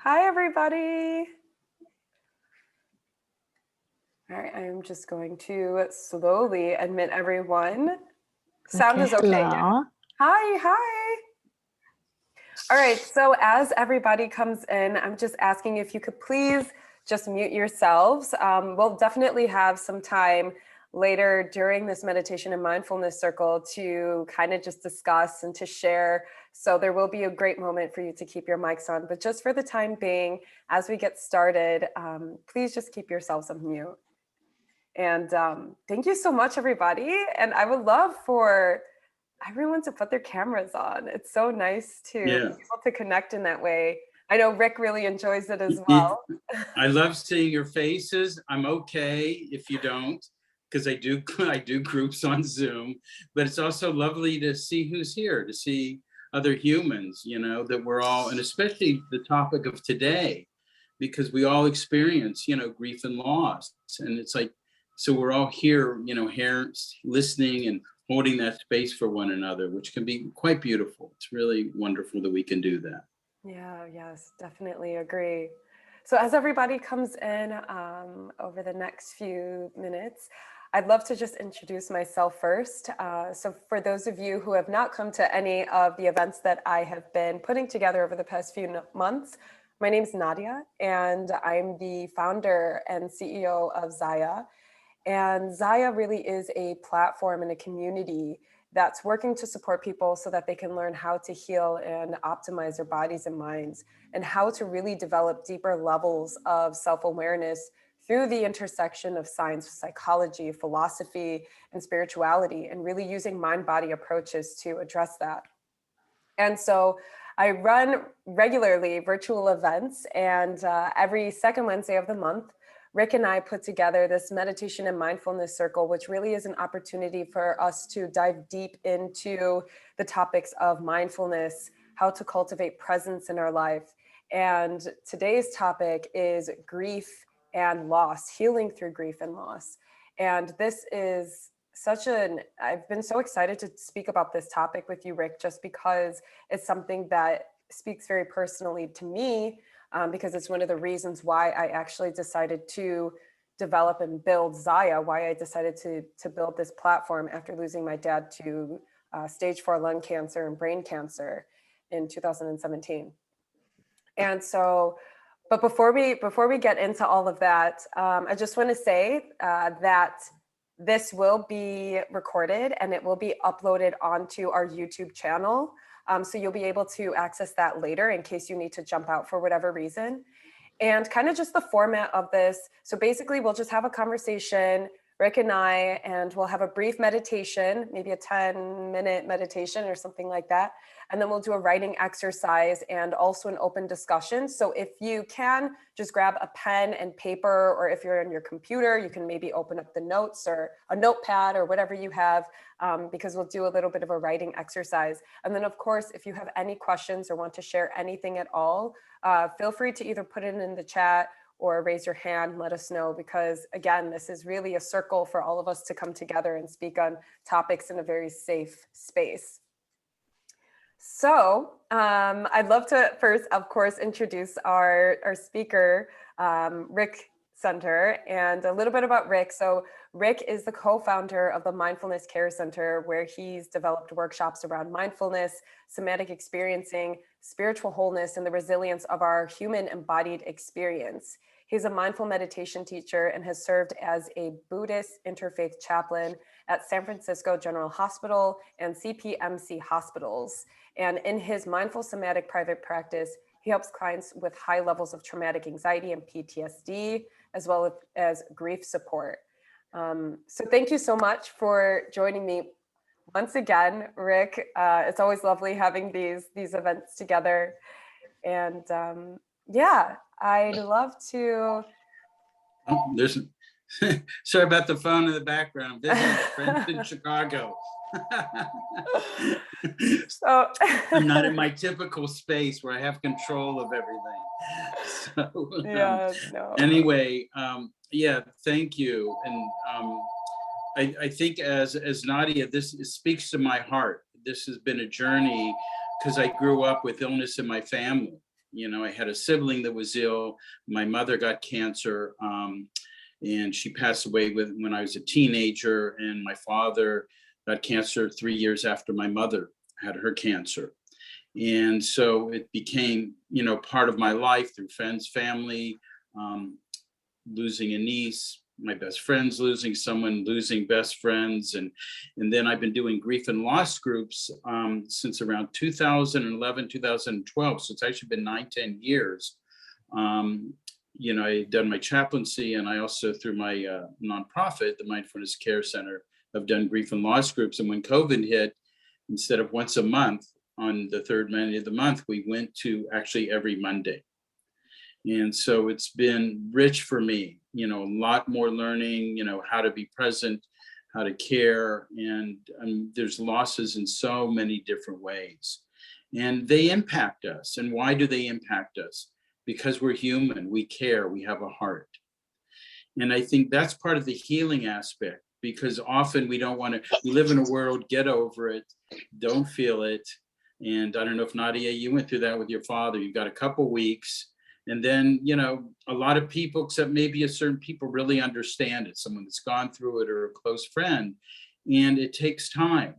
Hi, everybody. All right, I am just going to slowly admit everyone. Sound is okay. Yeah. Hi. All right, so as everybody comes in, I'm just asking if you could please just mute yourselves. We'll definitely have some time later during this meditation and mindfulness circle to kind of just discuss and to share. So there will be a great moment for you to keep your mics on, but just for the time being, as we get started, please just keep yourselves on mute. And thank you so much, everybody. And I would love for everyone to put their cameras on. It's so nice to be able to connect in that way. I know Rik really enjoys it as well. I love seeing your faces. I'm okay if you don't, because I do groups on Zoom, but it's also lovely to see who's here, to see other humans, you know, that we're all, and especially the topic of today, because we all experience, you know, grief and loss. And it's like, so we're all here, you know, here listening and holding that space for one another, which can be quite beautiful. It's really wonderful that we can do that. Yeah, yes, definitely agree. So as everybody comes in over the next few minutes, I'd love to just introduce myself first. So for those of you who have not come to any of the events that I have been putting together over the past few months, my name is Nadeya, and I'm the founder and CEO of Zaya. And Zaya really is a platform and a community that's working to support people so that they can learn how to heal and optimize their bodies and minds, and how to really develop deeper levels of self-awareness through the intersection of science, psychology, philosophy, and spirituality, and really using mind-body approaches to address that. And so I run regularly virtual events, and every second Wednesday of the month, Rik and I put together this meditation and mindfulness circle, which really is an opportunity for us to dive deep into the topics of mindfulness, how to cultivate presence in our life. And today's topic is grief and loss, healing through grief and loss. And this is I've been so excited to speak about this topic with you, Rik, just because it's something that speaks very personally to me. Because it's one of the reasons why I actually decided to develop and build Zaya, why I decided to build this platform after losing my dad to stage 4 lung cancer and brain cancer in 2017. And so, but before we get into all of that, I just want to say that this will be recorded and it will be uploaded onto our YouTube channel. So you'll be able to access that later in case you need to jump out for whatever reason. And kind of just the format of this. So basically we'll just have a conversation, Rik and I, and we'll have a brief meditation, maybe a 10-minute meditation or something like that. And then we'll do a writing exercise and also an open discussion. So if you can, just grab a pen and paper, or if you're on your computer, you can maybe open up the notes or a notepad or whatever you have, because we'll do a little bit of a writing exercise. And then of course, if you have any questions or want to share anything at all, feel free to either put it in the chat or raise your hand and let us know, because again, this is really a circle for all of us to come together and speak on topics in a very safe space. So I'd love to first, of course, introduce our speaker, Rik Center, and a little bit about Rik. So Rik is the co-founder of the Mindfulness Care Center, where he's developed workshops around mindfulness, somatic experiencing, spiritual wholeness, and the resilience of our human embodied experience. He's a mindful meditation teacher and has served as a Buddhist-Interfaith Chaplain at San Francisco General Hospital and CPMC hospitals. And in his Mindful-Somatic Private Practice, he helps clients with high levels of traumatic anxiety and PTSD, as well as grief support. So thank you so much for joining me once again, Rik. It's always lovely having these events together. And yeah, I'd love to. Oh, there's sorry about the phone in the background. I'm visiting friends in Chicago. So I'm not in my typical space where I have control of everything. So yeah, no. anyway, yeah, thank you. And I think as Nadeya, this speaks to my heart. This has been a journey because I grew up with illness in my family. I had a sibling that was ill. My mother got cancer, and she passed away when I was a teenager. And my father got cancer 3 years after my mother had her cancer. And so it became, part of my life through friends, family, losing a niece, my best friends losing someone, losing best friends. And then I've been doing grief and loss groups since around 2011, 2012. So it's actually been 9-10 years. I've done my chaplaincy, and I also, through my nonprofit, the Mindfulness Care Center, have done grief and loss groups. And when COVID hit, instead of once a month on the third Monday of the month, we went to actually every Monday. And so it's been rich for me, a lot more learning, how to be present, how to care. And there's losses in so many different ways. And they impact us. And why do they impact us? Because we're human, we care, we have a heart. And I think that's part of the healing aspect, because often we live in a world, get over it, don't feel it. And I don't know if Nadeya, you went through that with your father. You've got a couple weeks. And then, a lot of people, except maybe certain people, really understand it. Someone that's gone through it or a close friend. And it takes time.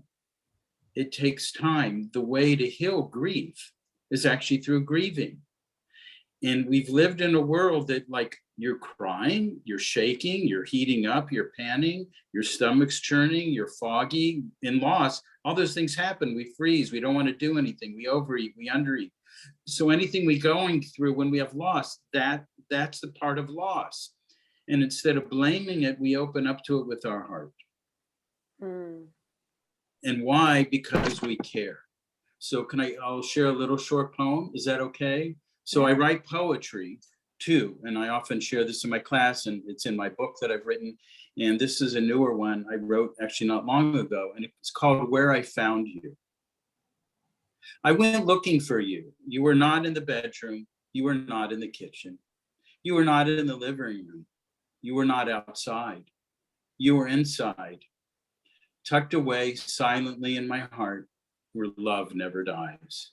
It takes time. The way to heal grief is actually through grieving. And we've lived in a world that, like, you're crying, you're shaking, you're heating up, you're panting, your stomach's churning, you're foggy. In loss, all those things happen. We freeze. We don't want to do anything. We overeat. We undereat. So anything we're going through when we have loss, that's the part of loss. And instead of blaming it, we open up to it with our heart. And why? Because we care. So I'll share a little short poem. Is that okay? So I write poetry too, and I often share this in my class, and it's in my book that I've written. And this is a newer one I wrote actually not long ago, and it's called Where I Found You. I went looking for you. You were not in the bedroom. You were not in the kitchen. You were not in the living room. You were not outside. You were inside, tucked away silently in my heart, where love never dies.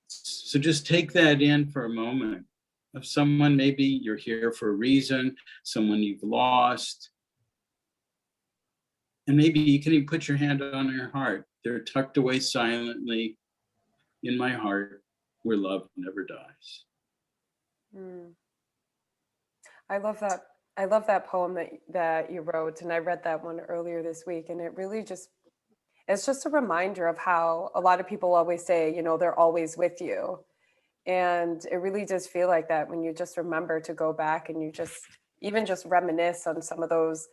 So just take that in for a moment, of someone, maybe you're here for a reason, someone you've lost. And maybe you can even put your hand on your heart. They're tucked away silently in my heart, where love never dies. I love that. I love that poem that you wrote, and I read that one earlier this week, and it really it's just a reminder of how a lot of people always say, they're always with you. And it really does feel like that when you just remember to go back and you even just reminisce on some of those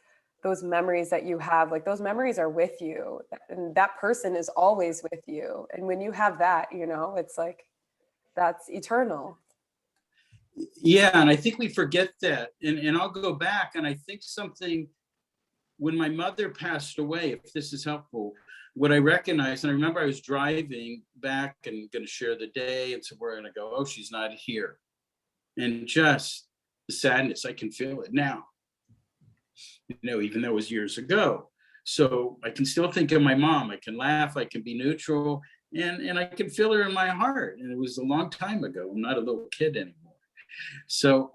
memories that you have. Like, those memories are with you, and that person is always with you. And when you have that, it's like, that's eternal. Yeah, and I think we forget that. And I'll go back, and I think something, when my mother passed away, if this is helpful, what I recognized, and I remember I was driving back and going to share the day, and so we're going to go, oh, she's not here. And just the sadness, I can feel it now, even though it was years ago. So I can still think of my mom. I can laugh, I can be neutral, and I can feel her in my heart. And it was a long time ago. I'm not a little kid anymore. So,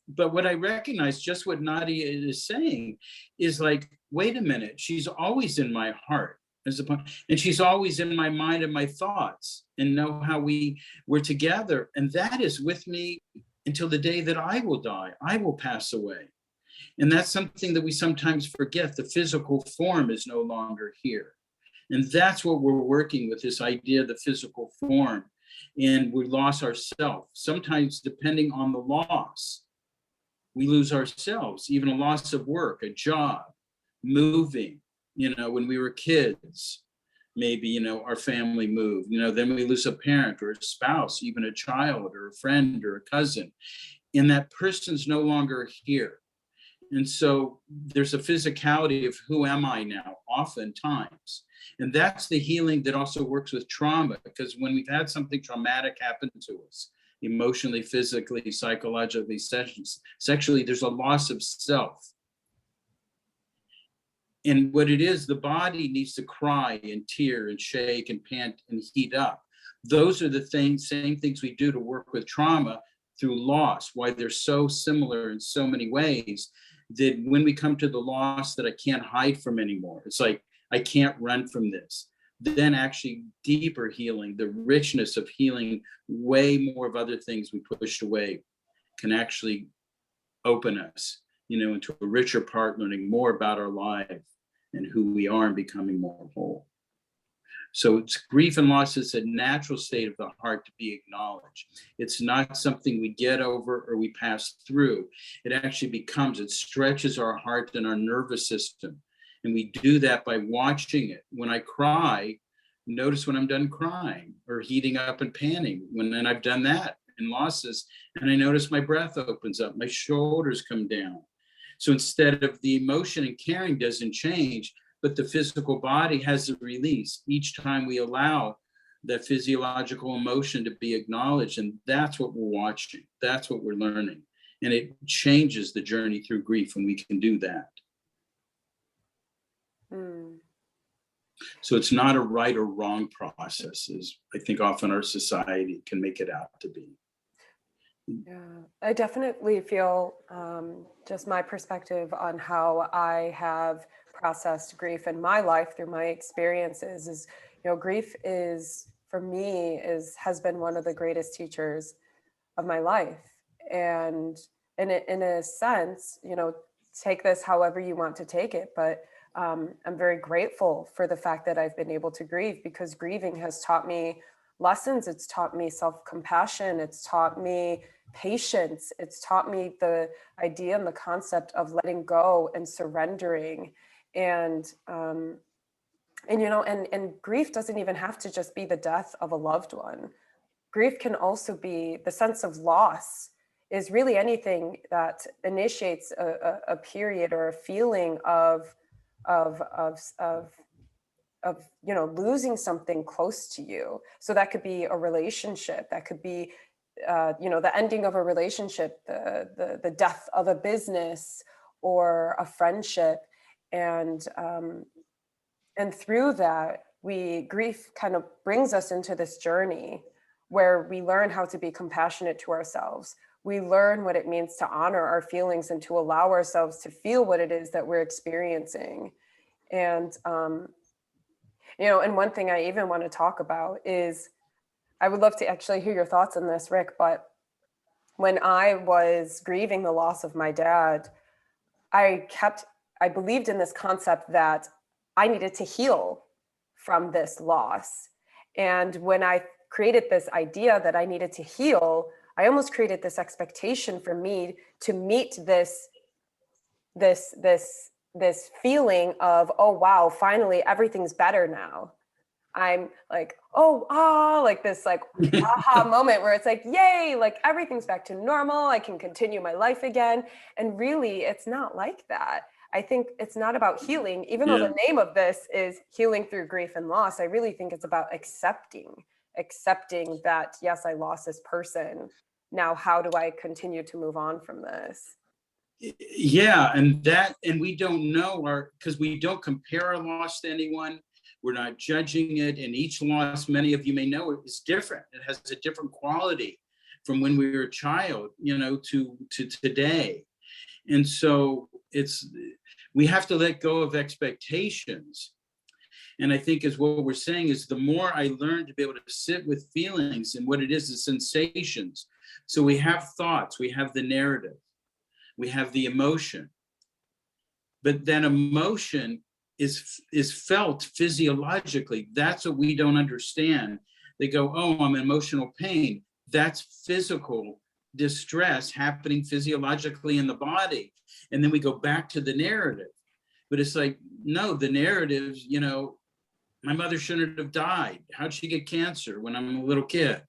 but what I recognize, just what Nadeya is saying, is like, wait a minute, she's always in my heart, and she's always in my mind and my thoughts, and know how we're together. And that is with me until the day that I will die, I will pass away. And that's something that we sometimes forget. The physical form is no longer here. And that's what we're working with, this idea of the physical form. And we lost ourselves. Sometimes, depending on the loss, we lose ourselves, even a loss of work, a job, moving. When we were kids, maybe, our family moved, then we lose a parent or a spouse, even a child or a friend or a cousin, and that person's no longer here. And so there's a physicality of who am I now, oftentimes. And that's the healing that also works with trauma, because when we've had something traumatic happen to us, emotionally, physically, psychologically, sexually, there's a loss of self. And what it is, the body needs to cry and tear and shake and pant and heat up. Those are the same things we do to work with trauma through loss, why they're so similar in so many ways, that when we come to the loss that I can't hide from anymore, it's like, I can't run from this. Then actually deeper healing, the richness of healing, way more of other things we pushed away can actually open us, into a richer part, learning more about our life and who we are and becoming more whole. So it's grief and loss is a natural state of the heart to be acknowledged. It's not something we get over or we pass through. It actually it stretches our heart and our nervous system. And we do that by watching it. When I cry, notice when I'm done crying or heating up and panting. Then I've done that in losses, and I notice my breath opens up, my shoulders come down. So instead of the emotion and caring doesn't change, but the physical body has a release each time we allow the physiological emotion to be acknowledged. And that's what we're watching. That's what we're learning. And it changes the journey through grief when we can do that. So it's not a right or wrong process, as I think often our society can make it out to be. Yeah, I definitely feel just my perspective on how I have processed grief in my life through my experiences is, grief is, for me, has been one of the greatest teachers of my life. And in a sense, take this however you want to take it, but I'm very grateful for the fact that I've been able to grieve, because grieving has taught me lessons. It's taught me self-compassion. It's taught me patience. It's taught me the idea and the concept of letting go and surrendering. And grief doesn't even have to just be the death of a loved one. Grief can also be the sense of loss, is really anything that initiates a period or a feeling of losing something close to you. So that could be a relationship, that could be the ending of a relationship, the death of a business or a friendship. And through that, grief kind of brings us into this journey where we learn how to be compassionate to ourselves. We learn what it means to honor our feelings and to allow ourselves to feel what it is that we're experiencing. And, and one thing I even want to talk about is, I would love to actually hear your thoughts on this, Rik, but when I was grieving the loss of my dad, I believed in this concept that I needed to heal from this loss. And when I created this idea that I needed to heal, I almost created this expectation for me to meet this feeling of, oh, wow, finally, everything's better now. I'm like, like this like aha moment where it's like, yay, like everything's back to normal. I can continue my life again. And really, it's not like that. I think it's not about healing, even though the name of this is Healing Through Grief and Loss. I really think it's about accepting that, yes, I lost this person. Now, how do I continue to move on from this? Yeah, and we don't know because we don't compare our loss to anyone. We're not judging it, and each loss, many of you may know, is different. It has a different quality from when we were a child, to today. And so we have to let go of expectations. And I think as what we're saying is, the more I learn to be able to sit with feelings and what it is, the sensations. So we have thoughts, we have the narrative, we have the emotion, but that emotion is felt physiologically. That's what we don't understand. They go, oh, I'm in emotional pain. That's physical distress happening physiologically in the body. And then we go back to the narrative. But it's like, no, the narratives, my mother shouldn't have died. How'd she get cancer when I'm a little kid?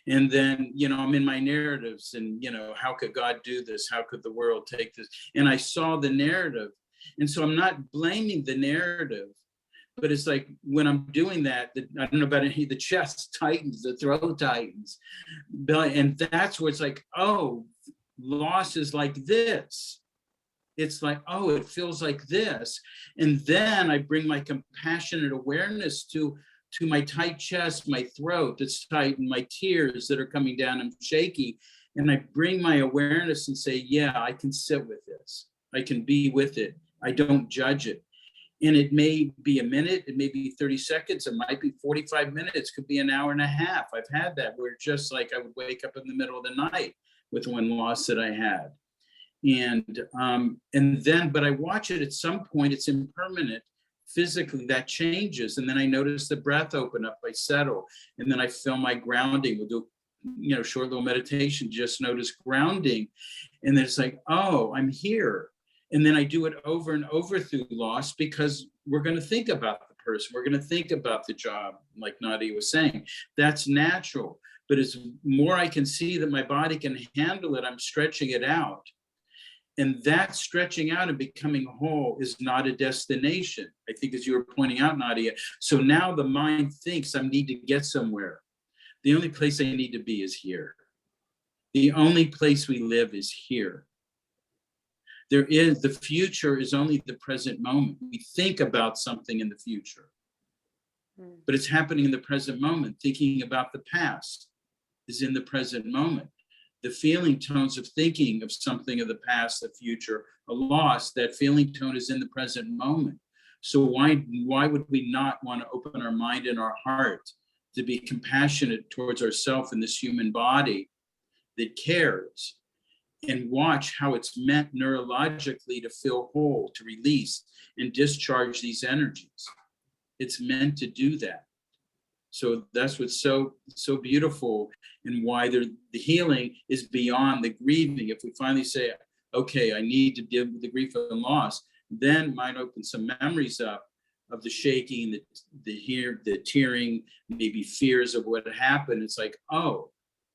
And then, I'm in my narratives and, how could God do this? How could the world take this? And I saw the narrative. And so I'm not blaming the narrative, but it's like when I'm doing that, I don't know about any, the chest tightens, the throat tightens. And that's where it's like, oh, loss is like this. It's like, oh, it feels like this. And then I bring my compassionate awareness to my tight chest, my throat that's tight, and my tears that are coming down. I'm shaky. And I bring my awareness and say, yeah, I can sit with this. I can be with it. I don't judge it. And it may be a minute, it may be 30 seconds, it might be 45 minutes, could be an hour and a half. I've had that where just like I would wake up in the middle of the night with one loss that I had. And then, but I watch it at some point, it's impermanent. Physically, that changes. And then I notice the breath open up, I settle. And then I feel my grounding. We'll do, short little meditation, just notice grounding. And then it's like, oh, I'm here. And then I do it over and over through loss, because we're going to think about the person. We're going to think about the job, like Nadeya was saying. That's natural. But as more I can see that my body can handle it, I'm stretching it out. And that stretching out and becoming whole is not a destination, I think, as you were pointing out, Nadeya. So now the mind thinks I need to get somewhere. The only place I need to be is here. The only place we live is here. The future is only the present moment. We think about something in the future, but it's happening in the present moment. Thinking about the past is in the present moment. The feeling tones of thinking of something of the past, the future, a loss, that feeling tone is in the present moment. So why would we not want to open our mind and our heart to be compassionate towards ourselves in this human body that cares, and watch how it's meant neurologically to feel whole, to release and discharge these energies. It's meant to do that. So that's what's so beautiful, and why the healing is beyond the grieving. If we finally say, okay, I need to deal with the grief and loss, then might open some memories up of the shaking, the tearing, maybe fears of what happened. It's like, oh,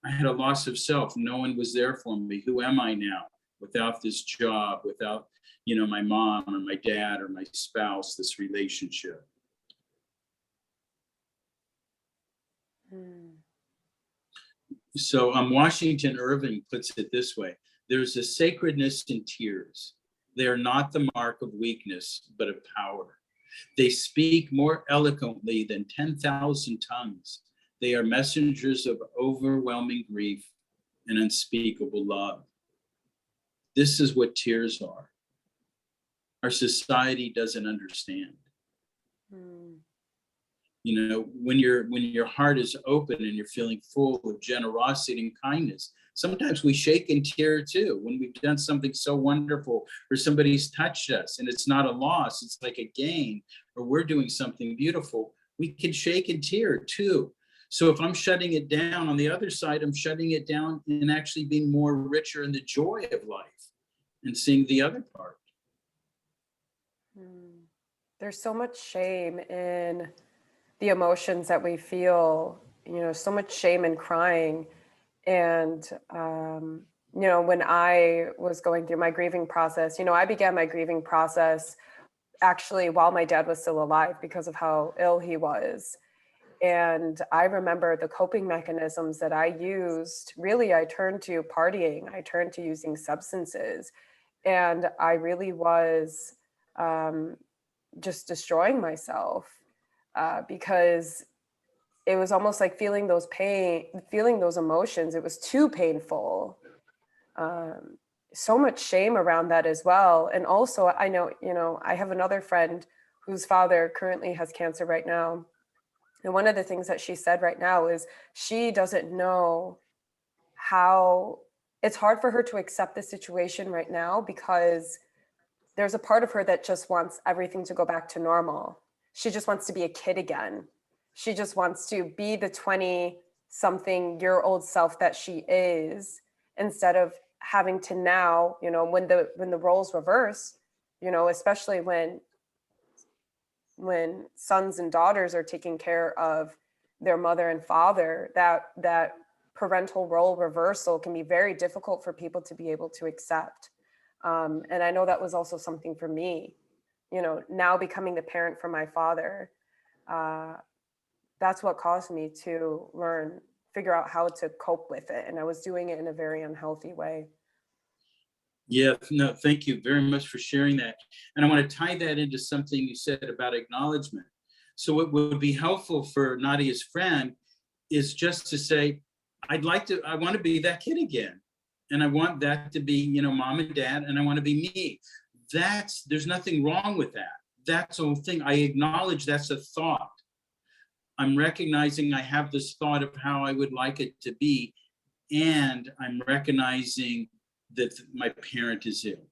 I had a loss of self. No one was there for me. Who am I now without this job, without, my mom or my dad or my spouse, this relationship? So Washington Irving puts it this way: there's a sacredness in tears. They are not the mark of weakness, but of power. They speak more eloquently than 10,000 tongues. They are messengers of overwhelming grief and unspeakable love. This is what tears are. Our society doesn't understand. When your heart is open and you're feeling full of generosity and kindness, sometimes we shake and tear too when we've done something so wonderful, or somebody's touched us and it's not a loss, it's like a gain, or we're doing something beautiful. We can shake and tear too. So if I'm shutting it down, on the other side, I'm shutting it down and actually being more richer in the joy of life and seeing the other part. There's so much shame in the emotions that we feel, so much shame in crying. And, when I was going through my grieving process, I began my grieving process actually while my dad was still alive because of how ill he was. And I remember the coping mechanisms that I used. Really, I turned to partying. I turned to using substances. And I really was just destroying myself because it was almost like feeling those emotions. It was too painful. So much shame around that as well. And also, I know, I have another friend whose father currently has cancer right now. And one of the things that she said right now is she doesn't know how, it's hard for her to accept the situation right now because there's a part of her that just wants everything to go back to normal. She just wants to be a kid again. She just wants to be the 20-something-year-old self that she is, instead of having to now, when the roles reverse, especially when sons and daughters are taking care of their mother and father, that parental role reversal can be very difficult for people to be able to accept. And I know that was also something for me, now becoming the parent for my father. That's what caused me to figure out how to cope with it. And I was doing it in a very unhealthy way. Yeah, no, thank you very much for sharing that. And I want to tie that into something you said about acknowledgement. So what would be helpful for Nadia's friend is just to say, I want to be that kid again. And I want that to be, mom and dad, and I want to be me. There's nothing wrong with that. That's the whole thing. I acknowledge that's a thought. I'm recognizing I have this thought of how I would like it to be. And I'm recognizing that my parent is ill.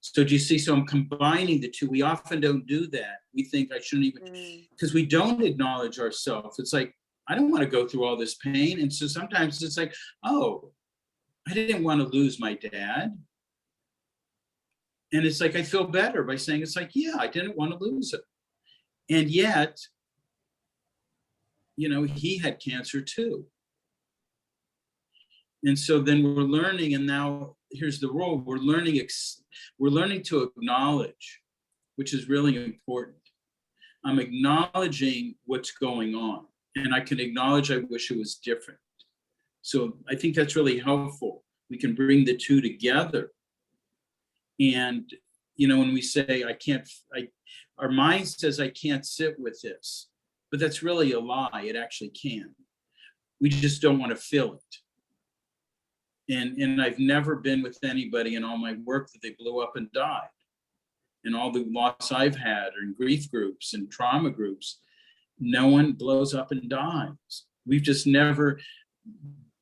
So do you see? So I'm combining the two. We often don't do that. We think I shouldn't even, because we don't acknowledge ourselves. It's like, I don't want to go through all this pain. And so sometimes it's like, oh, I didn't want to lose my dad. And it's like, I feel better by saying, it's like, yeah, I didn't want to lose him. And yet, he had cancer too. And so then we're learning, and now here's the role, we're learning to acknowledge, which is really important. I'm acknowledging what's going on, and I can acknowledge I wish it was different. So I think that's really helpful. We can bring the two together. And, when we say, our mind says, I can't sit with this, but that's really a lie. It actually can. We just don't want to feel it. And I've never been with anybody in all my work that they blew up and died. And all the loss I've had are in grief groups and trauma groups. No one blows up and dies. We've just never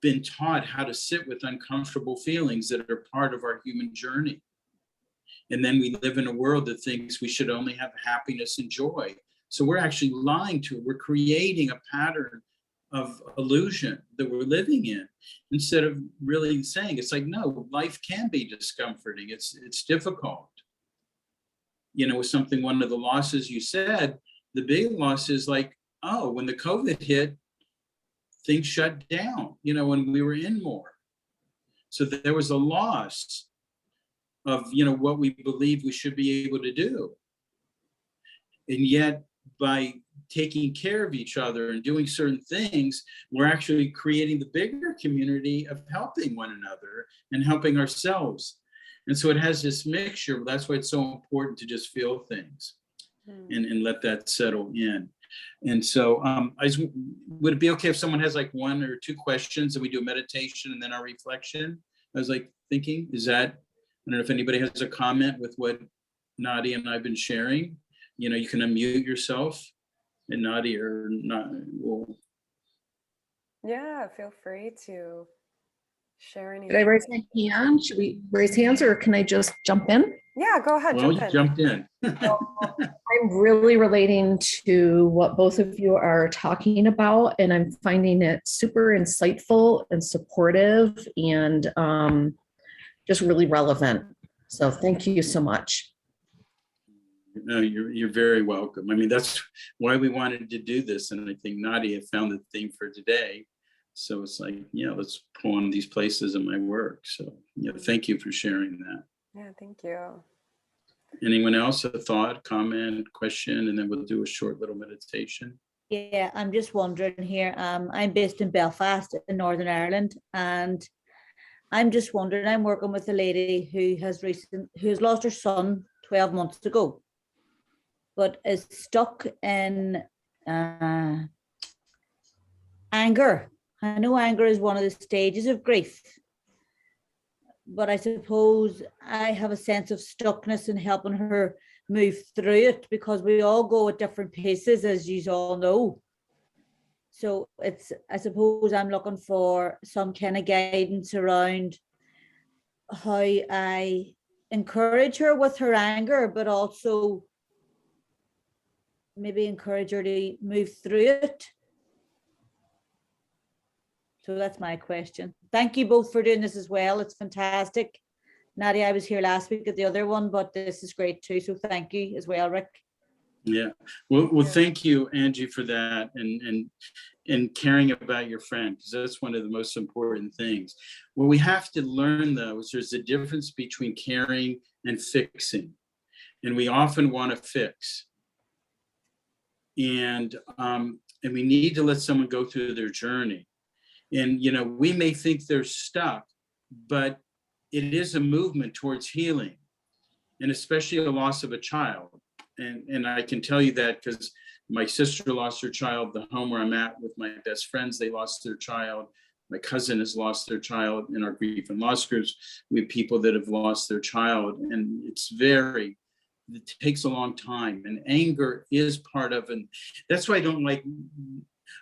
been taught how to sit with uncomfortable feelings that are part of our human journey. And then we live in a world that thinks we should only have happiness and joy. So we're actually lying to it. We're creating a pattern of illusion that we're living in, instead of really saying, it's like, no, life can be discomforting. It's difficult. With something, one of the losses you said, the big loss is like, oh, when the COVID hit, things shut down, when we were in more. So there was a loss of, what we believe we should be able to do. And yet, by taking care of each other and doing certain things, we're actually creating the bigger community of helping one another and helping ourselves. And so it has this mixture. That's why it's so important to just feel things and let that settle in. And so would it be okay if someone has like one or two questions and we do a meditation and then our reflection? I was like thinking, I don't know if anybody has a comment with what Nadia and I've been sharing. You can unmute yourself, and Nadia or not. Well, yeah, feel free to share anything. Did I raise my hand? Should we raise hands, or can I just jump in? Yeah, go ahead. Well, you jumped in. I'm really relating to what both of you are talking about, and I'm finding it super insightful and supportive and just really relevant. So thank you so much. No, you're very welcome. I mean, that's why we wanted to do this. And I think Nadia found the theme for today. So it's like, yeah, let's pull on these places in my work. So yeah, thank you for sharing that. Yeah, thank you. Anyone else, a thought, comment, question, and then we'll do a short little meditation. Yeah, I'm just wondering here. I'm based in Belfast in Northern Ireland, and I'm just wondering, I'm working with a lady who has lost her son 12 months ago, but is stuck in anger. I know anger is one of the stages of grief, but I suppose I have a sense of stuckness in helping her move through it, because we all go at different paces, as you all know. So I suppose I'm looking for some kind of guidance around how I encourage her with her anger, but also maybe encourage her to move through it. So that's my question. Thank you both for doing this as well. It's fantastic. Nadia, I was here last week at the other one, but this is great too. So thank you as well, Rik. Yeah. Well, thank you, Angie, for that and caring about your friend, because that's one of the most important things. What we have to learn, though, is there's a difference between caring and fixing. And we often want to fix. And we need to let someone go through their journey. And, we may think they're stuck, but it is a movement towards healing, and especially the loss of a child. And I can tell you that because my sister lost her child, the home where I'm at with my best friends, they lost their child. My cousin has lost their child. In our grief and loss groups, we have people that have lost their child, and it takes a long time, and anger is part of it. That's why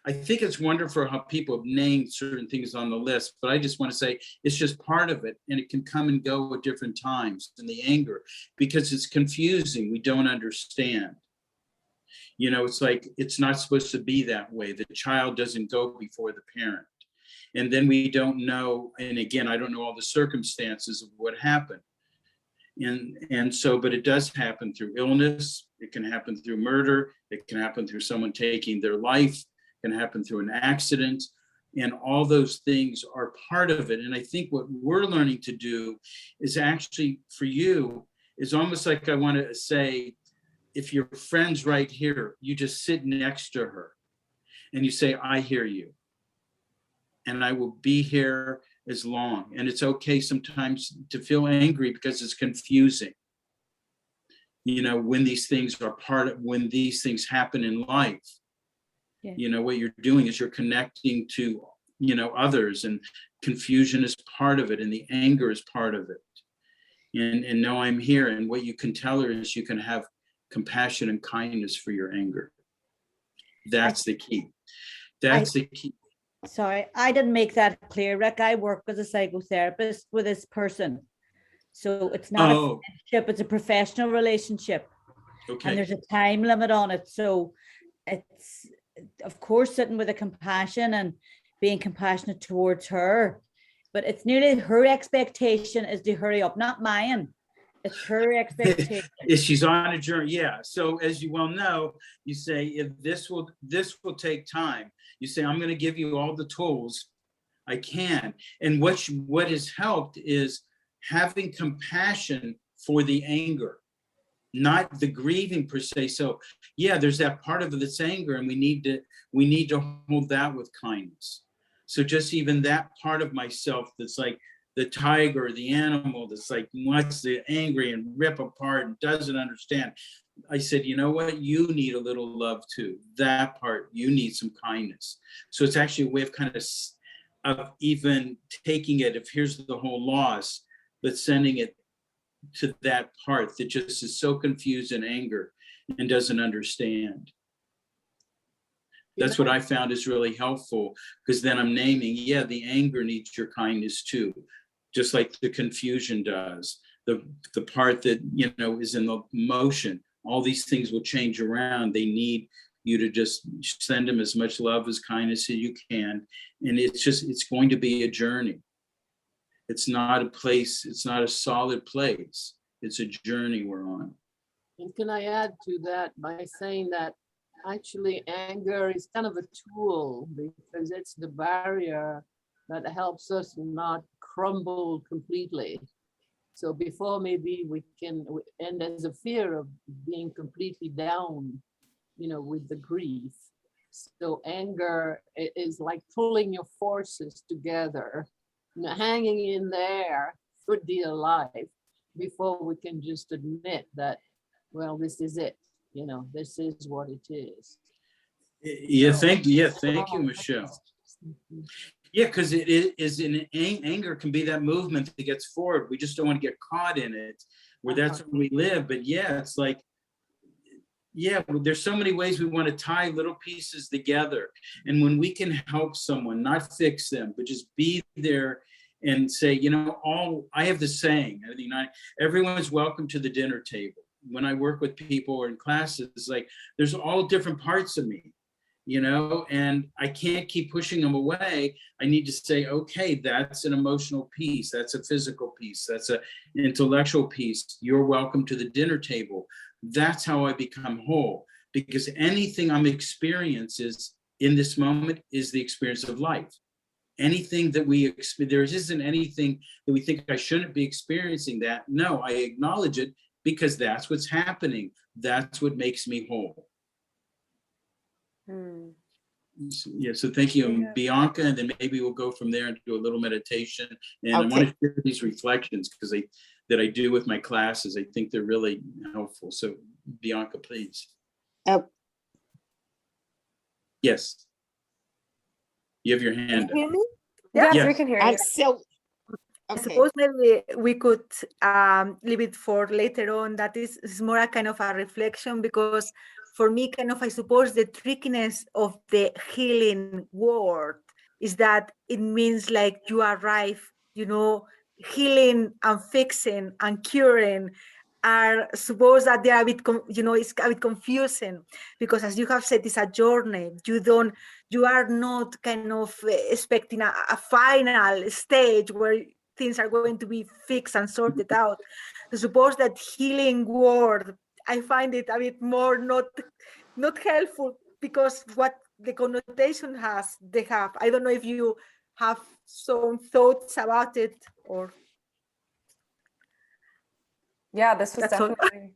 I think it's wonderful how people have named certain things on the list, but I just want to say it's just part of it, and it can come and go at different times in the anger because it's confusing. We don't understand. It's like it's not supposed to be that way. The child doesn't go before the parent. And then we don't know, and again, I don't know all the circumstances of what happened. And so, but it does happen through illness. It can happen through murder. It can happen through someone taking their life. It can happen through an accident. And all those things are part of it. And I think what we're learning to do is actually, for you, is almost like I want to say, if your friend's right here, you just sit next to her and you say, I hear you. And I will be here as long. And it's okay sometimes to feel angry because it's confusing. When these things are when these things happen in life, what you're doing is you're connecting to, others, and confusion is part of it. And the anger is part of it. And now I'm here. And what you can tell her is you can have compassion and kindness for your anger. That's the key. That's the key. Sorry, I didn't make that clear, Rick. I work as a psychotherapist with this person. So it's not a friendship, it's a professional relationship. Okay. And there's a time limit on it. So it's, of course, sitting with a compassion and being compassionate towards her. But it's nearly her expectation is to hurry up, not mine. It's her expectation. She's on a journey. Yeah. So as you well know, you say, if this will take time. You say, I'm going to give you all the tools I can. And what has helped is having compassion for the anger, not the grieving per se. So yeah, there's that part of it that's anger, and we need to hold that with kindness. So just even that part of myself that's like the tiger, the animal that's like wants to angry and rip apart and doesn't understand. I said, you know what? You need a little love too. That part, you need some kindness. So it's actually a way of kind of even taking it, if here's the whole loss, but sending it to that part that just is so confused and anger and doesn't understand. That's what I found is really helpful, because then I'm naming, the anger needs your kindness too, just like the confusion does. The part that, is in the emotion, all these things will change around. They need you to just send them as much love as kindness as you can. And it's going to be a journey. It's not a place, it's not a solid place. It's a journey we're on. And can I add to that by saying that actually anger is kind of a tool, because it's the barrier that helps us not crumble completely. So before maybe and there's a fear of being completely down, with the grief. So anger is like pulling your forces together, hanging in there for dear life before we can just admit that, well, this is it. This is what it is. Thank you, Michelle. Yeah, because it is in anger can be that movement that gets forward. We just don't want to get caught in it, where that's where we live. But it's like, there's so many ways we want to tie little pieces together. And when we can help someone, not fix them, but just be there and say, I have the saying, everyone's welcome to the dinner table. When I work with people or in classes, it's like, there's all different parts of me. And I can't keep pushing them away. I need to say, okay, that's an emotional piece. That's a physical piece. That's an intellectual piece. You're welcome to the dinner table. That's how I become whole, because anything I'm experiencing in this moment is the experience of life. Anything that there isn't anything that we think I shouldn't be experiencing that. No, I acknowledge it because that's what's happening. That's what makes me whole. Yeah, so thank you, Yeah. Bianca, and then maybe we'll go from there and do a little meditation. And I Okay. want to share these reflections because that I do with my classes. I think they're really helpful. So Bianca, please. Oh, Yes. You have your hand up. hear me? Yes, Yes. we can hear I you. so I okay. suppose maybe we could leave it for later on. That is more a kind of a reflection, because for me, kind of, I suppose the trickiness of the healing word is that it means like you arrive, healing and fixing and curing are suppose that they are a bit, it's a bit confusing, because as you have said, it's a journey. You are not kind of expecting a final stage where things are going to be fixed and sorted out. I suppose that healing word, I find it a bit more not helpful, because what the connotation they have. I don't know if you have some thoughts about it, or Yeah, this was that's all. definitely.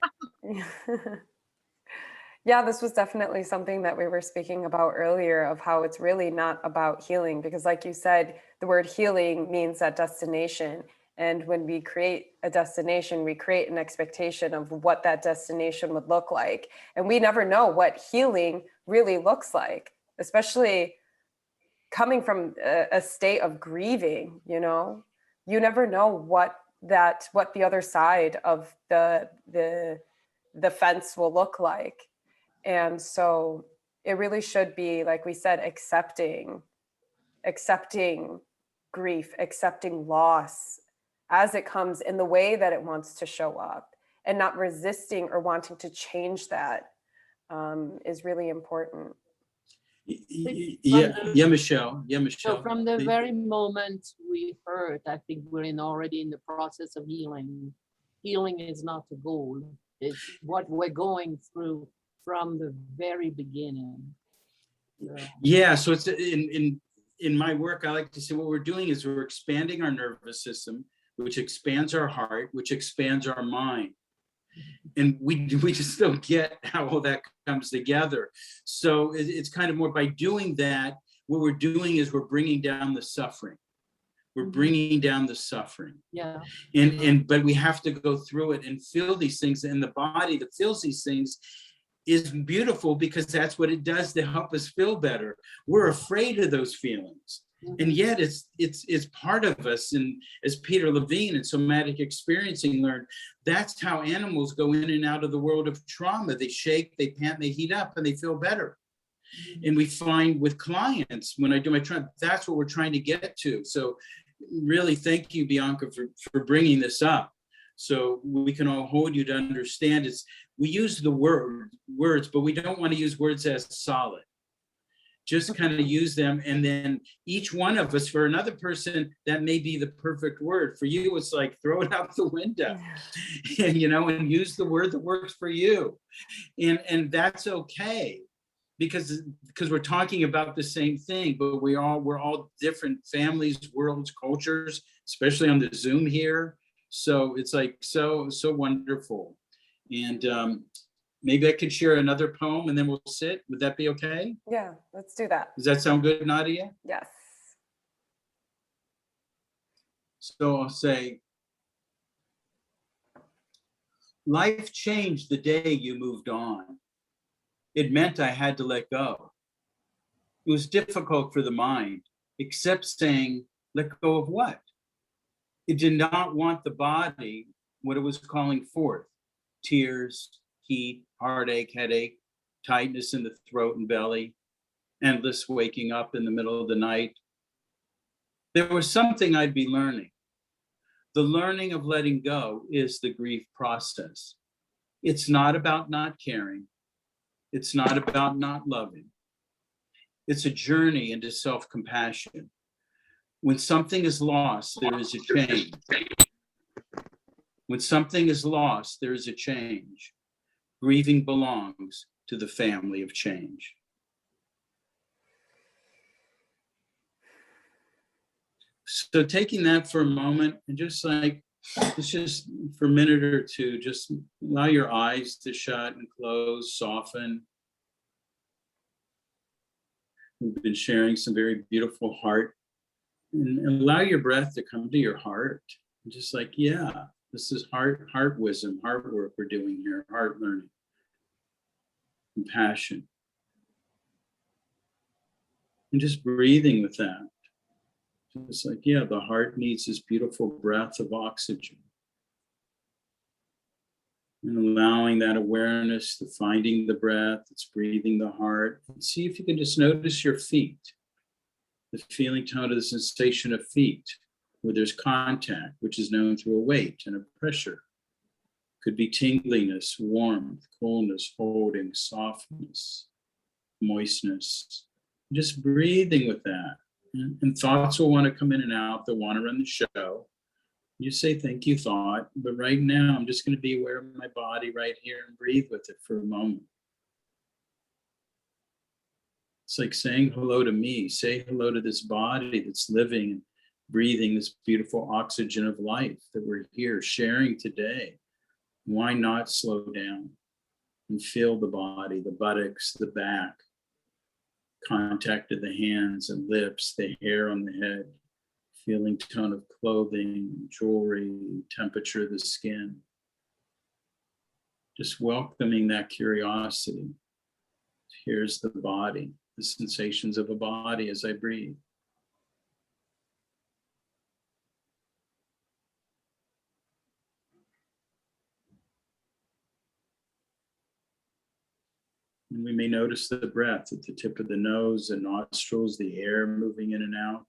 Yeah, this was definitely something that we were speaking about earlier, of how it's really not about healing, because like you said, the word healing means that destination. And when we create a destination, we create an expectation of what that destination would look like. And we never know what healing really looks like, especially coming from a state of grieving. You never know what the other side of the fence will look like. And so it really should be, like we said, accepting grief, accepting loss as it comes in the way that it wants to show up, and not resisting or wanting to change that is really important. Yeah, Michelle. Yeah, Michelle. So from the please. very moment we hurt, I think we're already in the process of healing. Healing is not the goal. It's what we're going through from the very beginning. Yeah, so it's in my work, I like to say what we're doing is we're expanding our nervous system, which expands our heart, which expands our mind. And we just don't get how all that comes together. So it's kind of more by doing that, what we're doing is we're bringing down the suffering. We're bringing down the suffering. Yeah. But we have to go through it and feel these things, and the body that feels these things is beautiful, because that's what it does to help us feel better. We're afraid of those feelings. And yet it's part of us. And as Peter Levine in Somatic Experiencing learned, that's how animals go in and out of the world of trauma. They shake, they pant, they heat up, and they feel better. And we find with clients, when I do my trauma, that's what we're trying to get to. So really, thank you, Bianca, for bringing this up. So we can all hold you to understand we use the words, but we don't want to use words as solid. Just kind of use them, and then each one of us, for another person, that may be the perfect word. For you, it's like throw it out the window, and and use the word that works for you, and that's okay, because we're talking about the same thing, but we're all different families, worlds, cultures, especially on the Zoom here. So it's like so wonderful. And maybe I could share another poem and then we'll sit. Would that be okay? Yeah, let's do that. Does that sound good, Nadia? Yes. So I'll say, life changed the day you moved on. It meant I had to let go. It was difficult for the mind, except saying, let go of what? It did not want the body, what it was calling forth: tears, heat, heartache, headache, tightness in the throat and belly, endless waking up in the middle of the night. There was something I'd be learning. The learning of letting go is the grief process. It's not about not caring. It's not about not loving. It's a journey into self-compassion. When something is lost, there is a change. When something is lost, there is a change. Grieving belongs to the family of change. So taking that for a moment and just like, it's just for a minute or two, just allow your eyes to shut and close, soften. We've been sharing some very beautiful heart, and allow your breath to come to your heart. Just like, yeah, this is heart wisdom, heart work we're doing here, heart learning, compassion. And just breathing with that. Just like, yeah, the heart needs this beautiful breath of oxygen. And allowing that awareness to finding the breath, it's breathing the heart. And see if you can just notice your feet, the feeling tone of the sensation of feet, where there's contact, which is known through a weight and a pressure. Could be tingliness, warmth, coolness, holding, softness, moistness. Just breathing with that. And thoughts will want to come in and out. They'll want to run the show. You say, thank you, thought. But right now, I'm just going to be aware of my body right here and breathe with it for a moment. It's like saying hello to me. Say hello to this body that's living and breathing this beautiful oxygen of life that we're here sharing today. Why not slow down and feel the body, the buttocks, the back, contact of the hands and lips, the hair on the head, feeling tone of clothing, jewelry, temperature of the skin. Just welcoming that curiosity. Here's the body, the sensations of a body as I breathe. And we may notice the breath at the tip of the nose, the nostrils, the air moving in and out.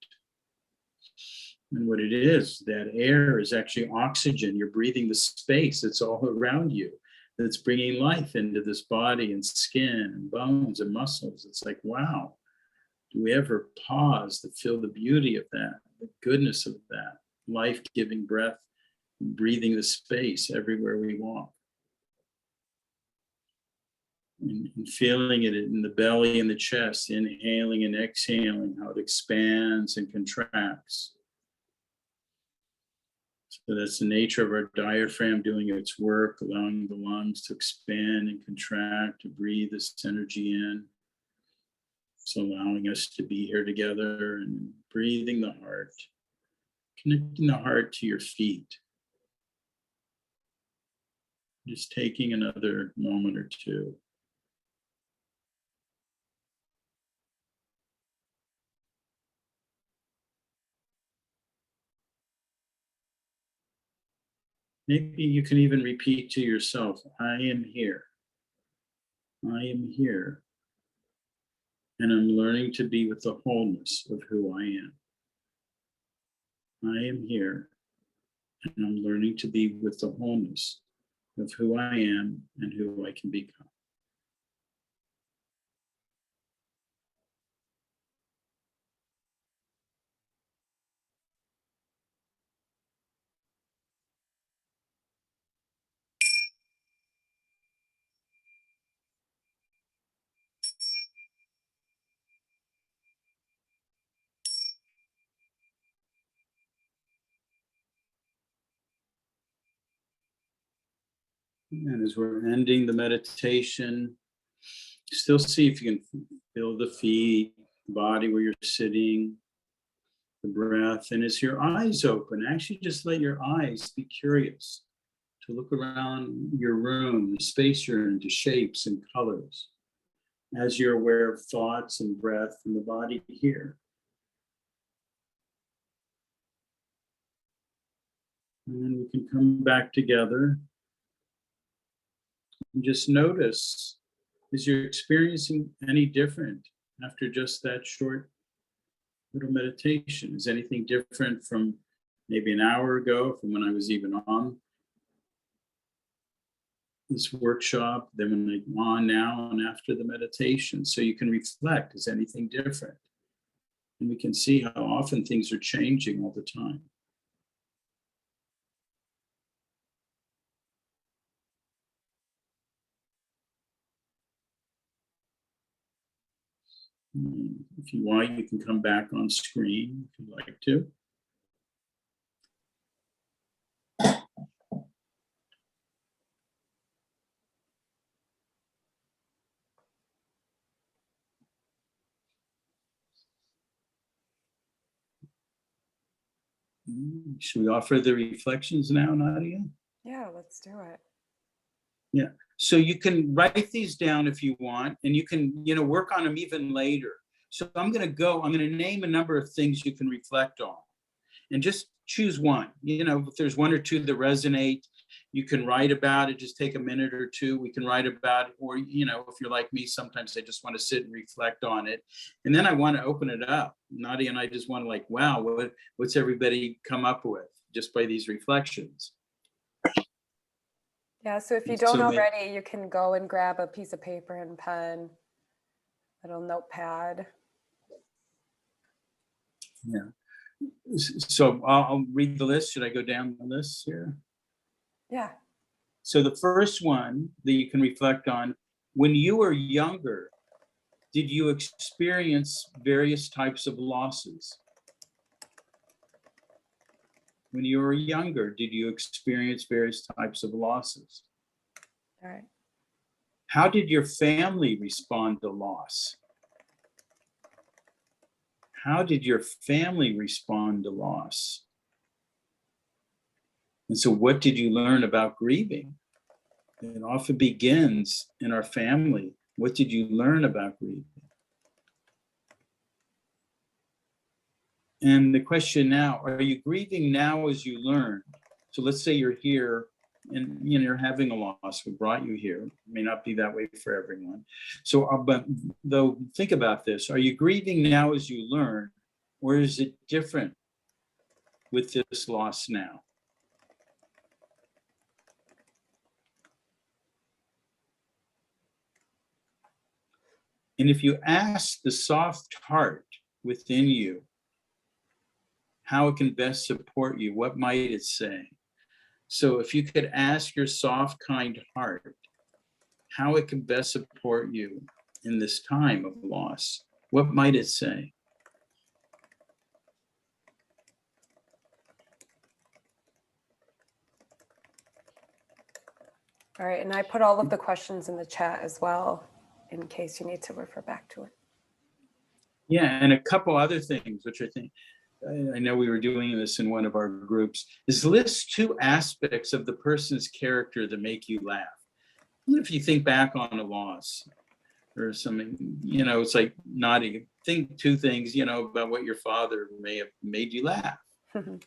And what it is, that air is actually oxygen. You're breathing the space that's all around you, that's bringing life into this body and skin and bones and muscles. It's like, wow, do we ever pause to feel the beauty of that, the goodness of that, life-giving breath, breathing the space everywhere we walk? And feeling it in the belly and the chest, inhaling and exhaling, how it expands and contracts. So that's the nature of our diaphragm doing its work, allowing the lungs to expand and contract, to breathe this energy in. So allowing us to be here together and breathing the heart, connecting the heart to your feet. Just taking another moment or two. Maybe you can even repeat to yourself, I am here. I am here. And I'm learning to be with the wholeness of who I am. I am here. And I'm learning to be with the wholeness of who I am and who I can become. And as we're ending the meditation, still see if you can feel the feet, the body where you're sitting, the breath. And as your eyes open, actually just let your eyes be curious to look around your room, the space you're in, to shapes and colors, as you're aware of thoughts and breath and the body here. And then we can come back together. And just notice, is your experiencing any different after just that short little meditation? Is anything different from maybe an hour ago, from when I was even on this workshop, than when I'm on now and after the meditation? So you can reflect, is anything different? And we can see how often things are changing all the time. If you want, you can come back on screen if you'd like to. Should we offer the reflections now, Nadia? Yeah, let's do it. Yeah. So you can write these down if you want, and you can, work on them even later. So I'm going to name a number of things you can reflect on, and just choose one. If there's one or two that resonate, you can write about it. Just take a minute or two. We can write about it. Or, if you're like me, sometimes I just want to sit and reflect on it. And then I want to open it up. Nadia and I just want to wow, what's everybody come up with just by these reflections? Yeah, so if you don't already, you can go and grab a piece of paper and pen, little notepad. Yeah. So I'll read the list. Should I go down the list here? Yeah. So the first one that you can reflect on, when you were younger, did you experience various types of losses? When you were younger, did you experience various types of losses? All right. How did your family respond to loss? How did your family respond to loss? And so what did you learn about grieving? It often begins in our family. What did you learn about grieving? And the question now, are you grieving now as you learn? So let's say you're here and you're having a loss. We brought you here. It may not be that way for everyone. So, but though, think about this. Are you grieving now as you learn, or is it different with this loss now? And if you ask the soft heart within you how it can best support you, what might it say? So if you could ask your soft, kind heart how it can best support you in this time of loss, what might it say? All right, and I put all of the questions in the chat as well, in case you need to refer back to it. Yeah, and a couple other things, which I think, I know we were doing this in one of our groups, is list 2 aspects of the person's character that make you laugh. Even if you think back on a loss or something, it's like nodding. Think 2 things, about what your father may have made you laugh. And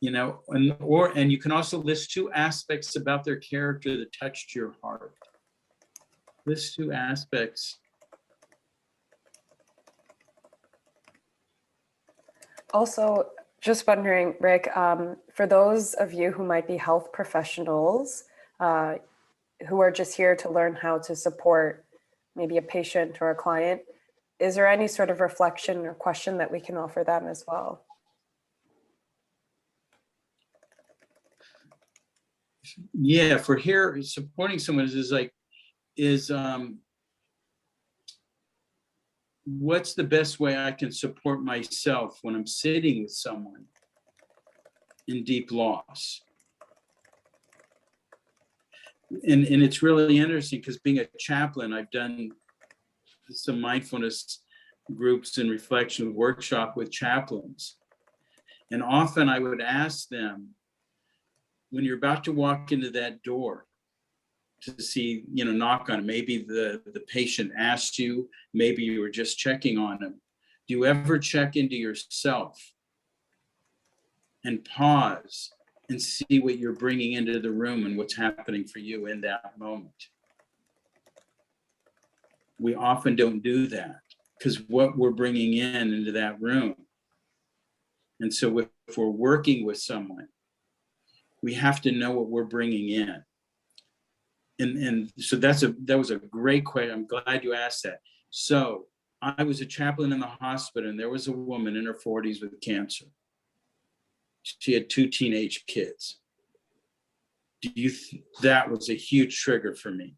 you can also list 2 aspects about their character that touched your heart. List 2 aspects. Also, just wondering, Rik, for those of you who might be health professionals who are just here to learn how to support maybe a patient or a client, is there any sort of reflection or question that we can offer them as well? Yeah, for here, supporting someone is what's the best way I can support myself when I'm sitting with someone in deep loss? And it's really interesting because being a chaplain, I've done some mindfulness groups and reflection workshop with chaplains. And often I would ask them, when you're about to walk into that door to see, knock on it, maybe the patient asked you, maybe you were just checking on them. Do you ever check into yourself and pause and see what you're bringing into the room and what's happening for you in that moment? We often don't do that because what we're bringing into that room. And so if we're working with someone, we have to know what we're bringing in. And so that was a great question. I'm glad you asked that. So I was a chaplain in the hospital, and there was a woman in her 40s with cancer. She had 2 teenage kids. That was a huge trigger for me.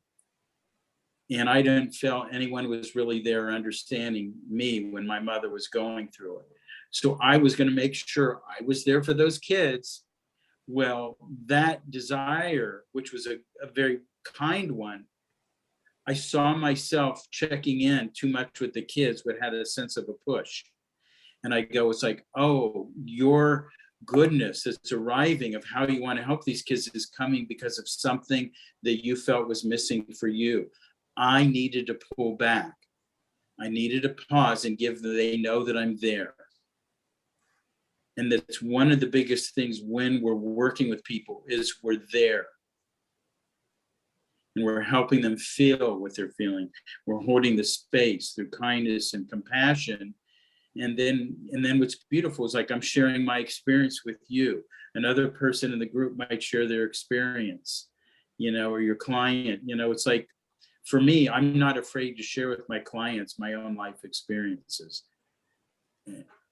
And I didn't feel anyone was really there understanding me when my mother was going through it. So I was going to make sure I was there for those kids. Well, that desire, which was a very kind one, I saw myself checking in too much with the kids, but had a sense of a push. And I go, it's like, oh, your goodness that's arriving of how you want to help these kids is coming because of something that you felt was missing for you. I needed to pull back. I needed to pause and give them, they know that I'm there. And that's one of the biggest things when we're working with people is we're there. And we're helping them feel what they're feeling. We're holding the space through kindness and compassion. And then what's beautiful is like I'm sharing my experience with you. Another person in the group might share their experience, you know, or your client. You know, it's like, for me, I'm not afraid to share with my clients my own life experiences.